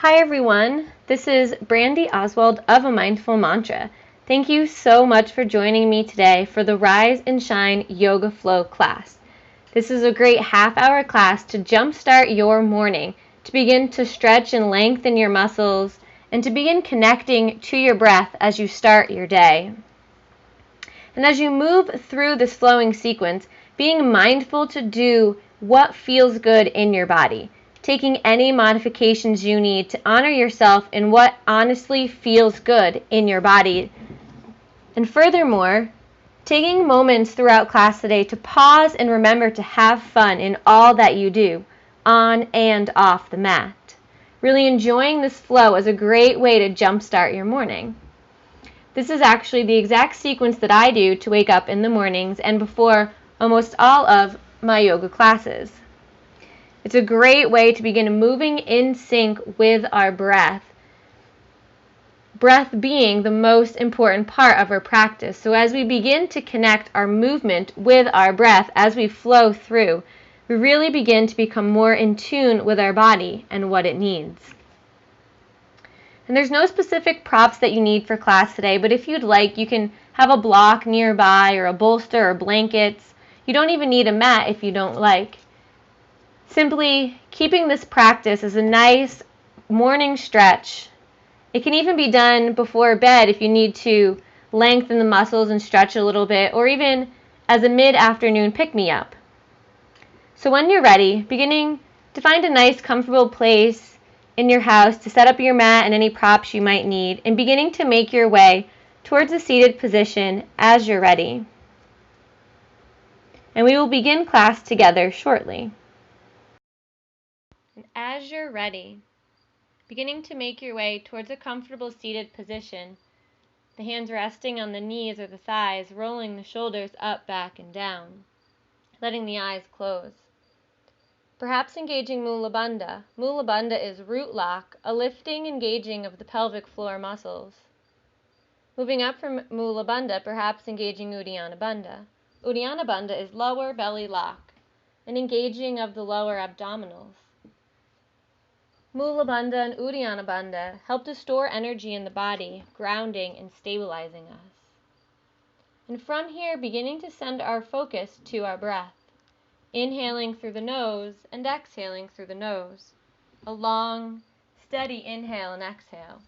Hi everyone, this is Brandy Oswald of A Mindful Mantra. Thank you so much for joining me today for the Rise and Shine Yoga Flow class. This is a great half-hour class to jumpstart your morning, to begin to stretch and lengthen your muscles, and to begin connecting to your breath as you start your day. And as you move through this flowing sequence, being mindful to do what feels good in your body, taking any modifications you need to honor yourself in what honestly feels good in your body. And furthermore, taking moments throughout class today to pause and remember to have fun in all that you do, on and off the mat. Really enjoying this flow is a great way to jumpstart your morning. This is actually the exact sequence that I do to wake up in the mornings and before almost all of my yoga classes. It's a great way to begin moving in sync with our breath. Breath being the most important part of our practice. So as we begin to connect our movement with our breath as we flow through, we really begin to become more in tune with our body and what it needs. And there's no specific props that you need for class today, but if you'd like, you can have a block nearby or a bolster or blankets. You don't even need a mat if you don't like. Simply keeping this practice as a nice morning stretch. It can even be done before bed if you need to lengthen the muscles and stretch a little bit, or even as a mid-afternoon pick-me-up. So when you're ready, beginning to find a nice comfortable place in your house to set up your mat and any props you might need, and beginning to make your way towards a seated position as you're ready. And we will begin class together shortly. And as you're ready, beginning to make your way towards a comfortable seated position, the hands resting on the knees or the thighs, rolling the shoulders up, back, and down, letting the eyes close. Perhaps engaging Mula Bandha. Mula Bandha is root lock, a lifting, engaging of the pelvic floor muscles. Moving up from Mula Bandha, perhaps engaging Uddiyana Bandha. Uddiyana Bandha is lower belly lock, an engaging of the lower abdominals. Mula Bandha and Uddiyana Bandha help to store energy in the body, grounding and stabilizing us. And from here, beginning to send our focus to our breath. Inhaling through the nose and exhaling through the nose. A long, steady inhale and exhale.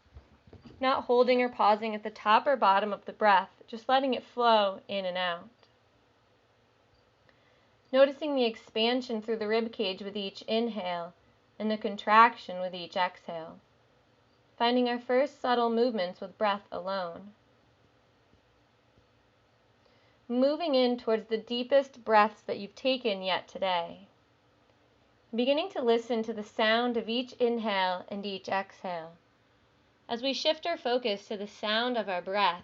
Not holding or pausing at the top or bottom of the breath, just letting it flow in and out. Noticing the expansion through the rib cage with each inhale and the contraction with each exhale. Finding our first subtle movements with breath alone. Moving in towards the deepest breaths that you've taken yet today. Beginning to listen to the sound of each inhale and each exhale. As we shift our focus to the sound of our breath,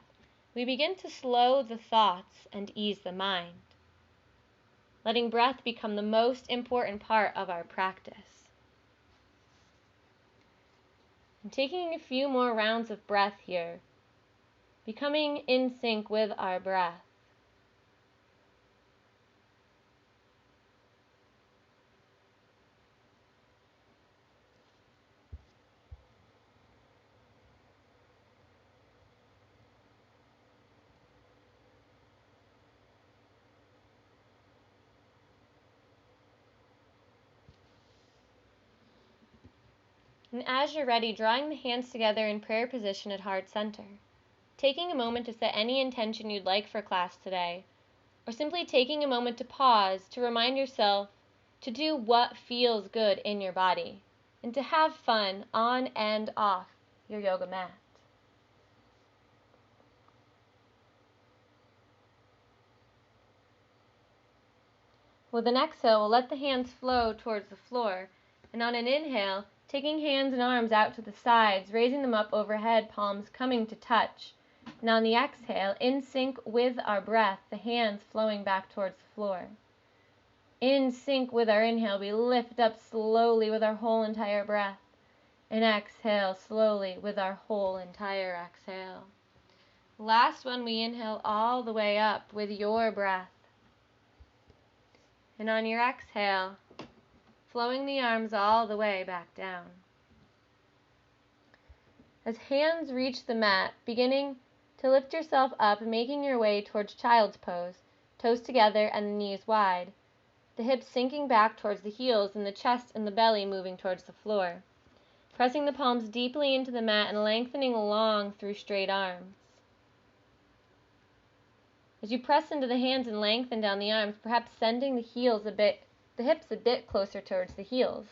we begin to slow the thoughts and ease the mind, letting breath become the most important part of our practice. And taking a few more rounds of breath here, becoming in sync with our breath. And as you're ready, drawing the hands together in prayer position at heart center. Taking a moment to set any intention you'd like for class today, or simply taking a moment to pause to remind yourself to do what feels good in your body, and to have fun on and off your yoga mat. With an exhale, we'll let the hands flow towards the floor, and on an inhale, taking hands and arms out to the sides, raising them up overhead, palms coming to touch. And on the exhale, in sync with our breath, the hands flowing back towards the floor. In sync with our inhale, we lift up slowly with our whole entire breath. And exhale slowly with our whole entire exhale. Last one, we inhale all the way up with your breath. And on your exhale, flowing the arms all the way back down. As hands reach the mat, beginning to lift yourself up and making your way towards child's pose, toes together and the knees wide, the hips sinking back towards the heels and the chest and the belly moving towards the floor. Pressing the palms deeply into the mat and lengthening along through straight arms. As you press into the hands and lengthen down the arms, perhaps sending the hips a bit closer towards the heels.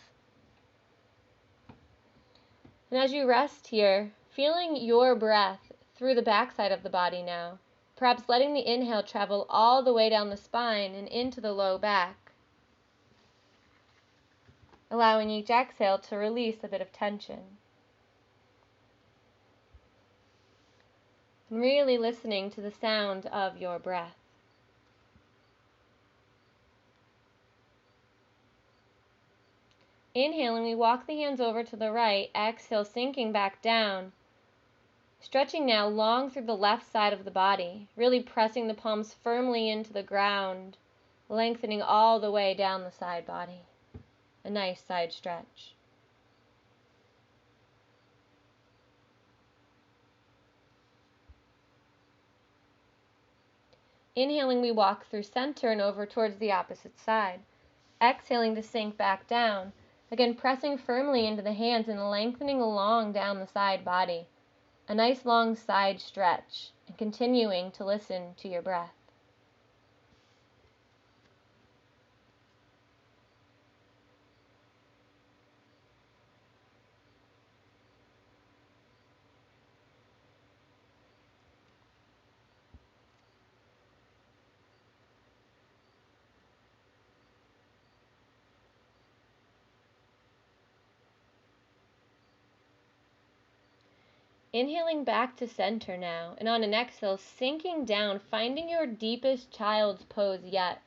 And as you rest here, feeling your breath through the backside of the body now, perhaps letting the inhale travel all the way down the spine and into the low back, allowing each exhale to release a bit of tension. And really listening to the sound of your breath. Inhaling, we walk the hands over to the right, exhale, sinking back down. Stretching now long through the left side of the body, really pressing the palms firmly into the ground, lengthening all the way down the side body. A nice side stretch. Inhaling, we walk through center and over towards the opposite side. Exhaling to sink back down. Again, pressing firmly into the hands and lengthening along down the side body. A nice long side stretch, and continuing to listen to your breath. Inhaling back to center now, and on an exhale, sinking down, finding your deepest child's pose yet.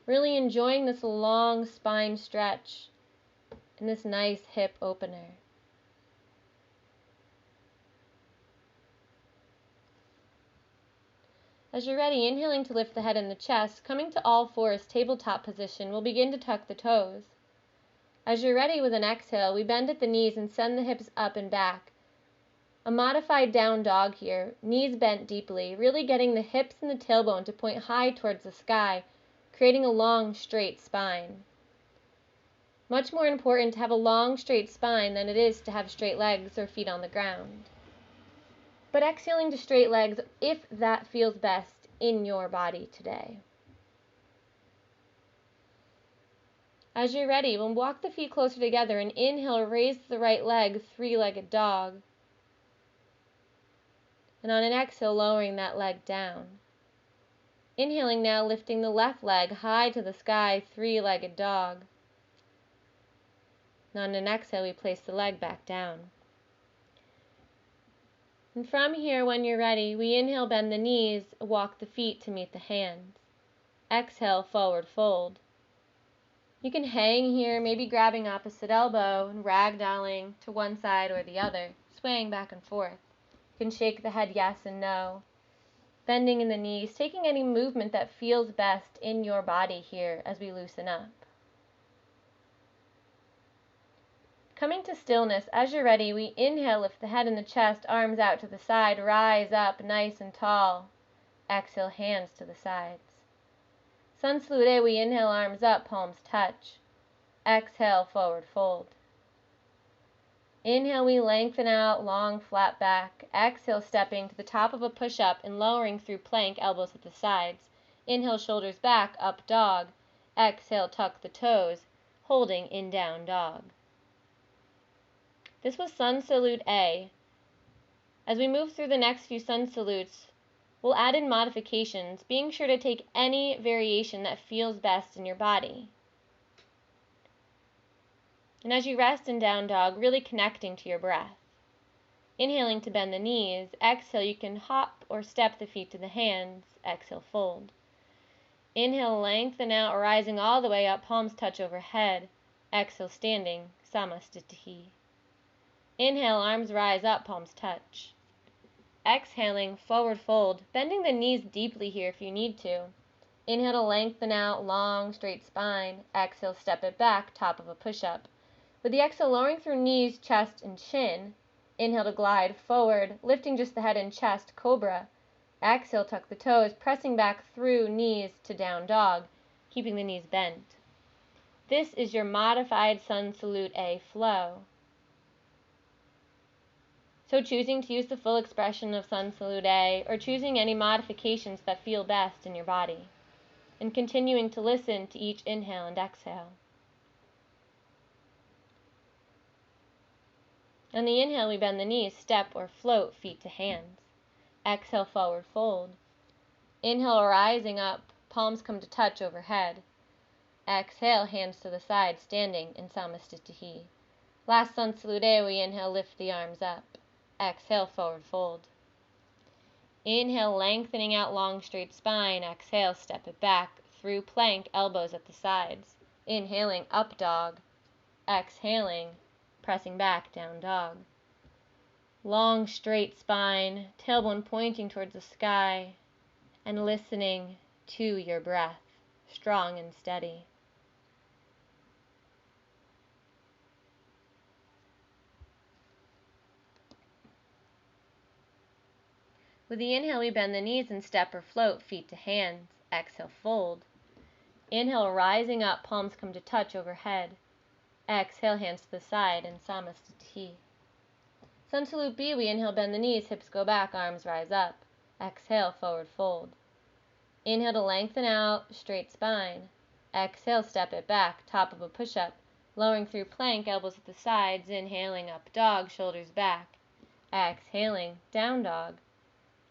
Really enjoying this long spine stretch and this nice hip opener. As you're ready, inhaling to lift the head and the chest, coming to all fours, tabletop position, we'll begin to tuck the toes. As you're ready with an exhale, we bend at the knees and send the hips up and back. A modified down dog here, knees bent deeply, really getting the hips and the tailbone to point high towards the sky, creating a long, straight spine. Much more important to have a long, straight spine than it is to have straight legs or feet on the ground. But exhaling to straight legs if that feels best in your body today. As you're ready, we'll walk the feet closer together and inhale, raise the right leg, three-legged dog. And on an exhale, lowering that leg down. Inhaling now, lifting the left leg high to the sky, three-legged dog. And on an exhale, we place the leg back down. And from here, when you're ready, we inhale, bend the knees, walk the feet to meet the hands. Exhale, forward fold. You can hang here, maybe grabbing opposite elbow and ragdolling to one side or the other, swaying back and forth. You can shake the head yes and no, bending in the knees, taking any movement that feels best in your body here as we loosen up. Coming to stillness, as you're ready, we inhale, lift the head and the chest, arms out to the side, rise up nice and tall. Exhale, hands to the sides. Sun salute, we inhale, arms up, palms touch. Exhale, forward fold. Inhale, we lengthen out, long, flat back. Exhale, stepping to the top of a push-up and lowering through plank, elbows at the sides. Inhale, shoulders back, up dog. Exhale, tuck the toes, holding in down dog. This was Sun Salute A. As we move through the next few Sun Salutes, we'll add in modifications, being sure to take any variation that feels best in your body. And as you rest in down dog, really connecting to your breath. Inhaling to bend the knees. Exhale, you can hop or step the feet to the hands. Exhale, fold. Inhale, lengthen out, rising all the way up, palms touch overhead. Exhale, standing, Samastitihi. Inhale, arms rise up, palms touch. Exhaling, forward fold, bending the knees deeply here if you need to. Inhale to lengthen out, long, straight spine. Exhale, step it back, top of a push-up. With the exhale, lowering through knees, chest, and chin. Inhale to glide forward, lifting just the head and chest, cobra. Exhale, tuck the toes, pressing back through knees to down dog, keeping the knees bent. This is your modified Sun Salute A flow. So choosing to use the full expression of Sun Salute A, or choosing any modifications that feel best in your body, and continuing to listen to each inhale and exhale. On the inhale, we bend the knees, step or float, feet to hands. Exhale, forward fold. Inhale, rising up, palms come to touch overhead. Exhale, hands to the side, standing in Samasthiti. Last Sun Salute A, we inhale, lift the arms up. Exhale, forward fold. Inhale, lengthening out long straight spine. Exhale, step it back through plank, elbows at the sides. Inhaling, up dog. Exhaling, pressing back, down dog. Long straight spine, tailbone pointing towards the sky, and listening to your breath, strong and steady. With the inhale, we bend the knees and step or float, feet to hands. Exhale, fold. Inhale, rising up, palms come to touch overhead. Exhale, hands to the side in Samasthiti. Sun Salute B, we inhale, bend the knees, hips go back, arms rise up. Exhale, forward fold. Inhale to lengthen out, straight spine. Exhale, step it back, top of a push-up, lowering through plank, elbows at the sides. Inhaling, up dog, shoulders back. Exhaling, down dog.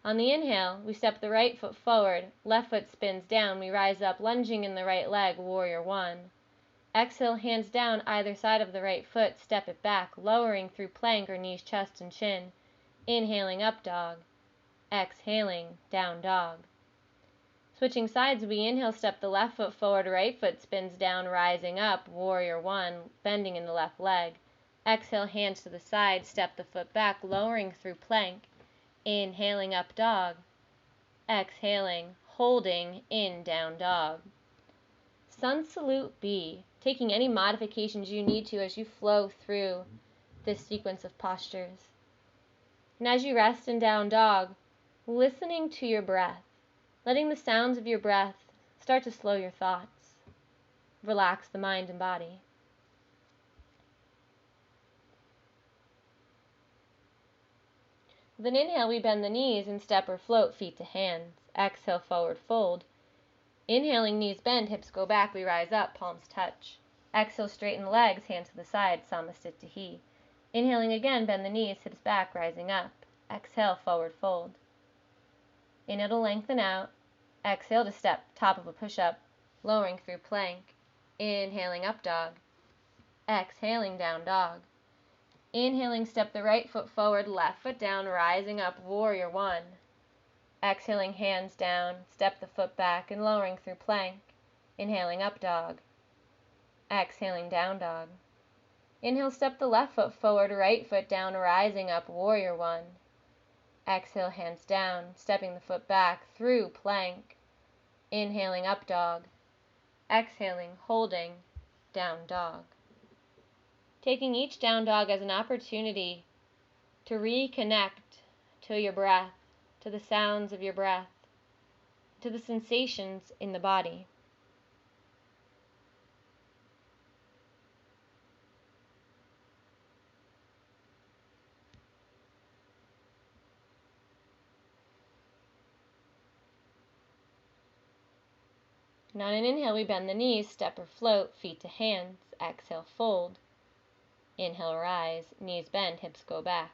On the inhale, we step the right foot forward, left foot spins down, we rise up, lunging in the right leg, warrior one. Exhale, hands down either side of the right foot, step it back, lowering through plank or knees, chest, and chin. Inhaling, up dog. Exhaling, down dog. Switching sides, we inhale, step the left foot forward, right foot spins down, rising up, warrior one, bending in the left leg. Exhale, hands to the side, step the foot back, lowering through plank. Inhaling, up dog. Exhaling, holding in down dog. Sun Salute B, taking any modifications you need to as you flow through this sequence of postures. And as you rest in down dog, listening to your breath, letting the sounds of your breath start to slow your thoughts, relax the mind and body. With an inhale, we bend the knees and step or float, feet to hands. Exhale, forward fold. Inhaling, knees bend, hips go back, we rise up, palms touch. Exhale, straighten the legs, hands to the side, Samasthiti. Inhaling again, bend the knees, hips back, rising up. Exhale, forward fold. Inhale to lengthen out. Exhale to step, top of a push-up, lowering through plank. Inhaling, up dog. Exhaling, down dog. Inhaling, step the right foot forward, left foot down, rising up, warrior one. Exhaling, hands down, step the foot back and lowering through plank. Inhaling, up dog. Exhaling, down dog. Inhale, step the left foot forward, right foot down, rising up, warrior one. Exhale, hands down, stepping the foot back through plank. Inhaling, up dog. Exhaling, holding, down dog. Taking each down dog as an opportunity to reconnect to your breath, to the sounds of your breath, to the sensations in the body. And on an inhale, we bend the knees, step or float, feet to hands. Exhale, fold. Inhale, rise, knees bend, hips go back.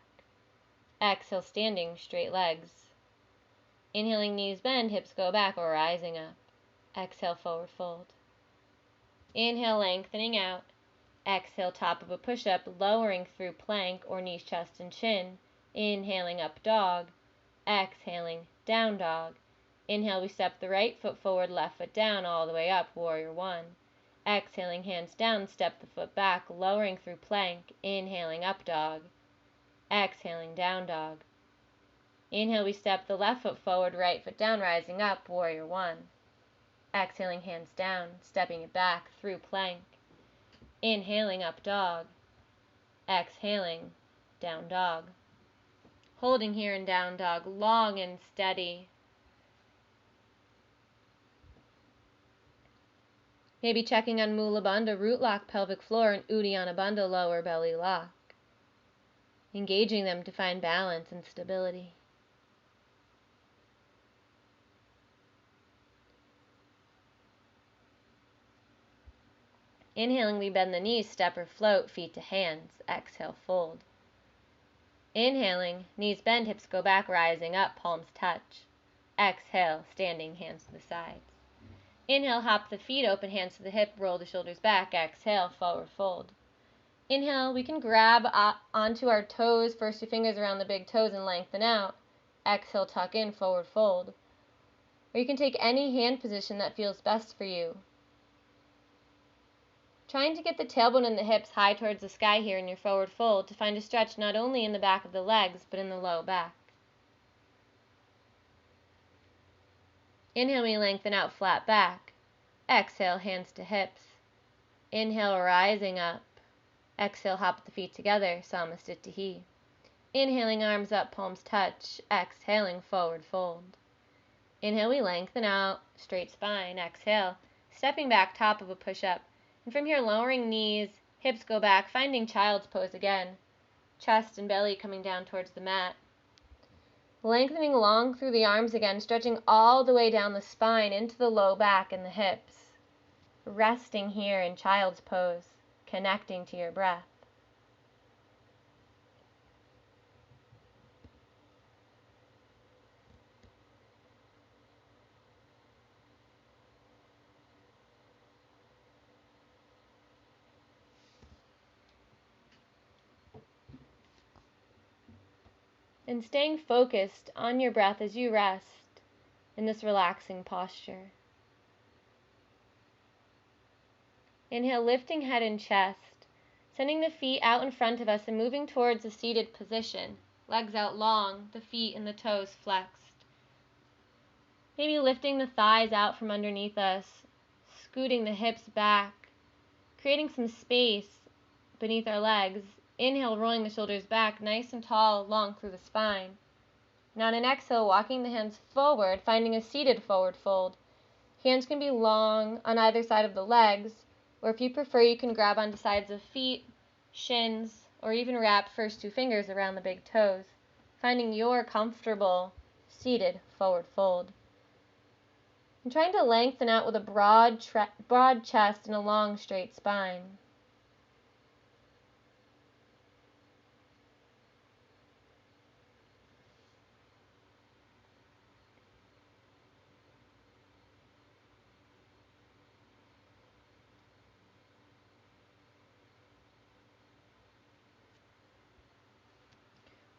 Exhale, standing, straight legs. Inhaling, knees bend, hips go back or rising up. Exhale, forward fold. Inhale, lengthening out. Exhale, top of a push-up, lowering through plank or knees, chest, and chin. Inhaling, up dog. Exhaling, down dog. Inhale, we step the right foot forward, left foot down, all the way up, warrior one. Exhaling, hands down, step the foot back, lowering through plank. Inhaling, up dog. Exhaling, down dog. Inhale, we step the left foot forward, right foot down, rising up, warrior one. Exhaling, hands down, stepping it back through plank. Inhaling, up dog. Exhaling, down dog. Holding here in down dog, long and steady. Maybe checking on Mula Bandha, root lock, pelvic floor, and Uddiyana Bandha, lower belly lock. Engaging them to find balance and stability. Inhaling, we bend the knees, step or float, feet to hands. Exhale, fold. Inhaling, knees bend, hips go back, rising up, palms touch. Exhale, standing, hands to the sides. Inhale, hop the feet, open hands to the hip, roll the shoulders back. Exhale, forward fold. Inhale, we can grab onto our toes, first 2 fingers around the big toes and lengthen out. Exhale, tuck in, forward fold. Or you can take any hand position that feels best for you. Trying to get the tailbone and the hips high towards the sky here in your forward fold to find a stretch not only in the back of the legs, but in the low back. Inhale, we lengthen out, flat back. Exhale, hands to hips. Inhale, rising up. Exhale, hop the feet together, Samastitihi. Inhaling, arms up, palms touch. Exhaling, forward fold. Inhale, we lengthen out, straight spine. Exhale, stepping back, top of a push-up. And from here, lowering knees, hips go back, finding child's pose again. Chest and belly coming down towards the mat. Lengthening long through the arms again, stretching all the way down the spine into the low back and the hips. Resting here in child's pose, connecting to your breath. And staying focused on your breath as you rest in this relaxing posture. Inhale, lifting head and chest, sending the feet out in front of us and moving towards a seated position. Legs out long, the feet and the toes flexed. Maybe lifting the thighs out from underneath us, scooting the hips back, creating some space beneath our legs. Inhale, rolling the shoulders back, nice and tall, long through the spine. Now on an exhale, walking the hands forward, finding a seated forward fold. Hands can be long on either side of the legs, or if you prefer, you can grab onto sides of feet, shins, or even wrap first 2 fingers around the big toes, finding your comfortable seated forward fold. And trying to lengthen out with a broad chest and a long, straight spine.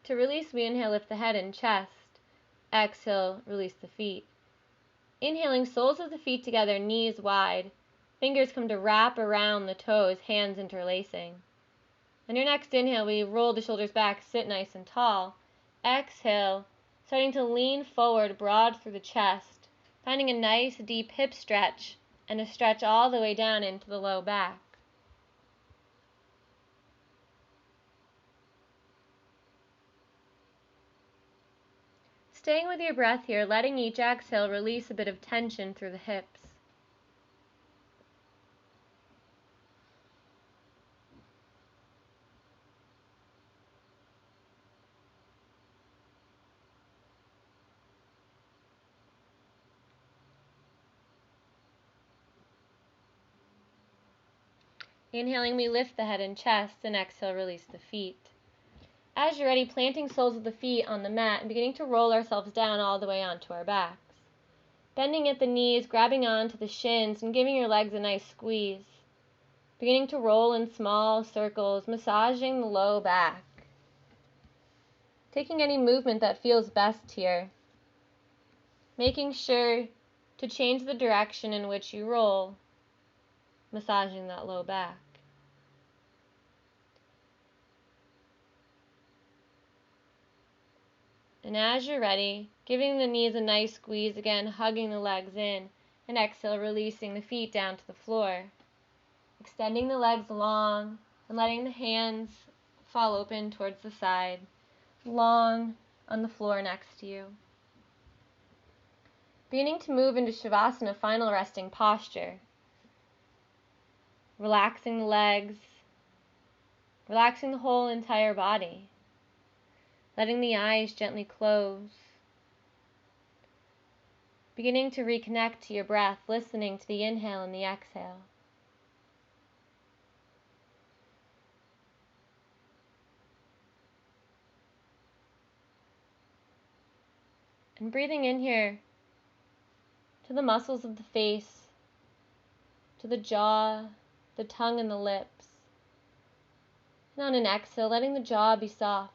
To release, we inhale, lift the head and chest. Exhale, release the feet. Inhaling, soles of the feet together, knees wide. Fingers come to wrap around the toes, hands interlacing. On your next inhale, we roll the shoulders back, sit nice and tall. Exhale, starting to lean forward, broad through the chest, finding a nice deep hip stretch and a stretch all the way down into the low back. Staying with your breath here, letting each exhale release a bit of tension through the hips. Inhaling, we lift the head and chest, and exhale, release the feet. As you're ready, planting soles of the feet on the mat and beginning to roll ourselves down all the way onto our backs. Bending at the knees, grabbing onto the shins, and giving your legs a nice squeeze. Beginning to roll in small circles, massaging the low back. Taking any movement that feels best here. Making sure to change the direction in which you roll, massaging that low back. And as you're ready, giving the knees a nice squeeze again, hugging the legs in, and exhale, releasing the feet down to the floor. Extending the legs long and letting the hands fall open towards the side. Long, on the floor next to you. Beginning to move into Shavasana, final resting posture. Relaxing the legs, relaxing the whole entire body. Letting the eyes gently close. Beginning to reconnect to your breath, listening to the inhale and the exhale. And breathing in here to the muscles of the face, to the jaw, the tongue and the lips. And on an exhale, letting the jaw be soft,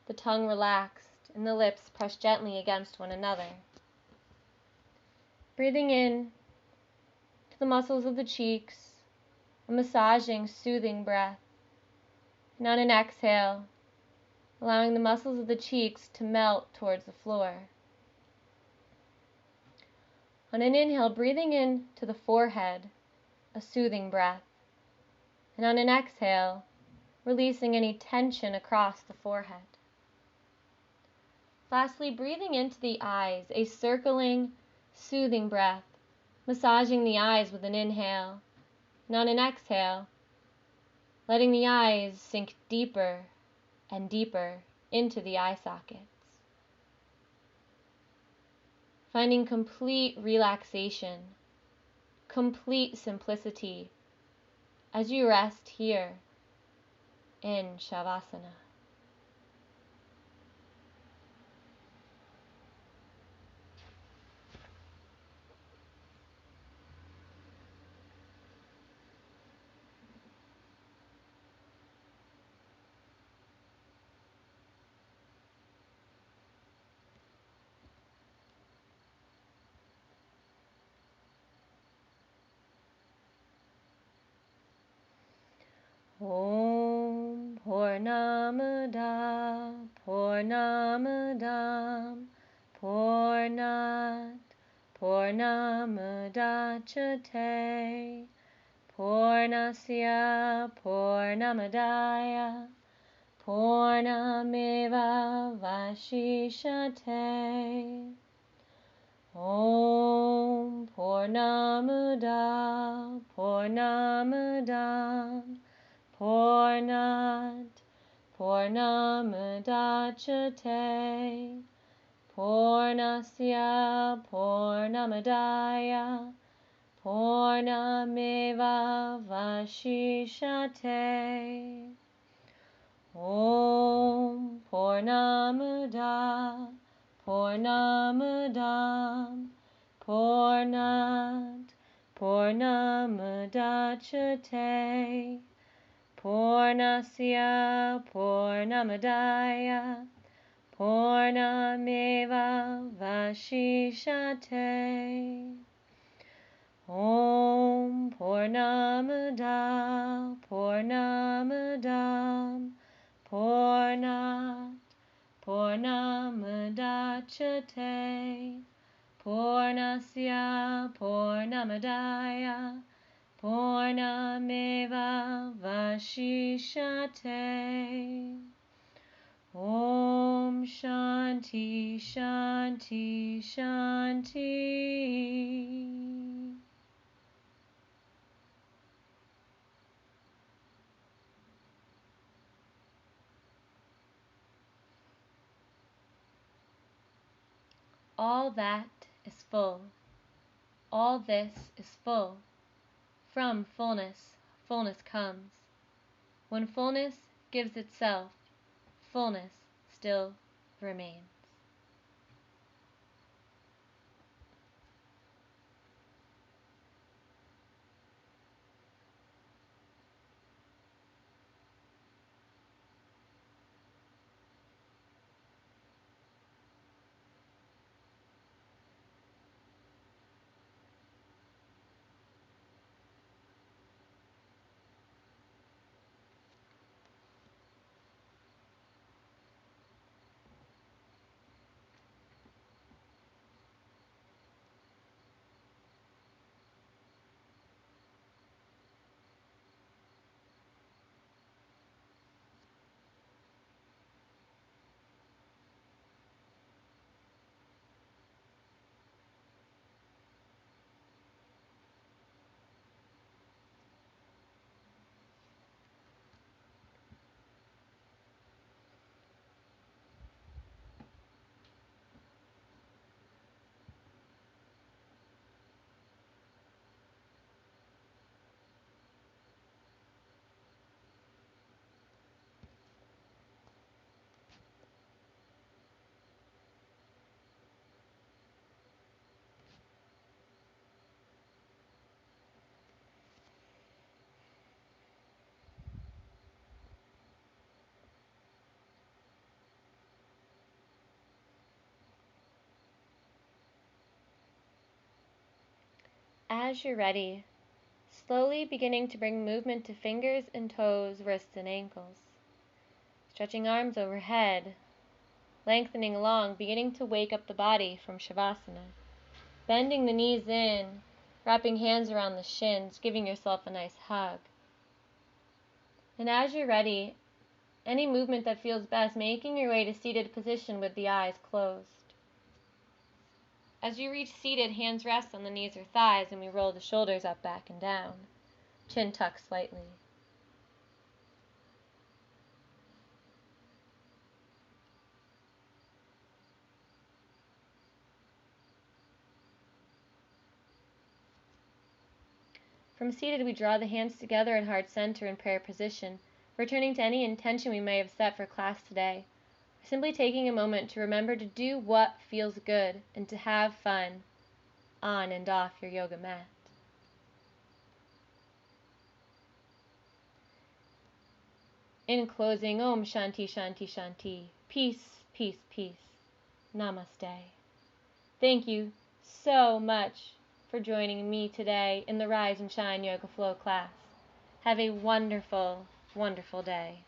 the tongue relaxed, and the lips pressed gently against one another. Breathing in to the muscles of the cheeks, a massaging, soothing breath. And on an exhale, allowing the muscles of the cheeks to melt towards the floor. On an inhale, breathing in to the forehead, a soothing breath. And on an exhale, releasing any tension across the forehead. Lastly, breathing into the eyes, a circling, soothing breath, massaging the eyes with an inhale. And on an exhale, letting the eyes sink deeper and deeper into the eye sockets. Finding complete relaxation, complete simplicity as you rest here in Shavasana. Om Purnamada Purnamadam Purnat Purnamadachate Purnasya Purnamadaya Purnameva Vashishate. Om Purnamada Purnamadam Purnat Purnamadachate Purnasya Purnamadaya Purnameva Vashishate. Om Purnamada Purnamadam Purnat Purnamadachate Purnasya Purnamadaya Purnameva Vashishate. Om Purnamada Purnamadam Purnat Purnamadachate Purnasya Purnamadaya Purnameva Vashishate. Om Shanti Shanti Shanti. All that is full. All this is full. From fullness, fullness comes. When fullness gives itself, fullness still remains. As you're ready, slowly beginning to bring movement to fingers and toes, wrists and ankles. Stretching arms overhead, lengthening along, beginning to wake up the body from Shavasana. Bending the knees in, wrapping hands around the shins, giving yourself a nice hug. And as you're ready, any movement that feels best, making your way to seated position with the eyes closed. As you reach seated, hands rest on the knees or thighs, and we roll the shoulders up, back, and down. Chin tucked slightly. From seated, we draw the hands together in heart center in prayer position, returning to any intention we may have set for class today. Simply taking a moment to remember to do what feels good and to have fun on and off your yoga mat. In closing, Om Shanti Shanti Shanti. Peace, peace, peace. Namaste. Thank you so much for joining me today in the Rise and Shine Yoga Flow class. Have a wonderful, wonderful day.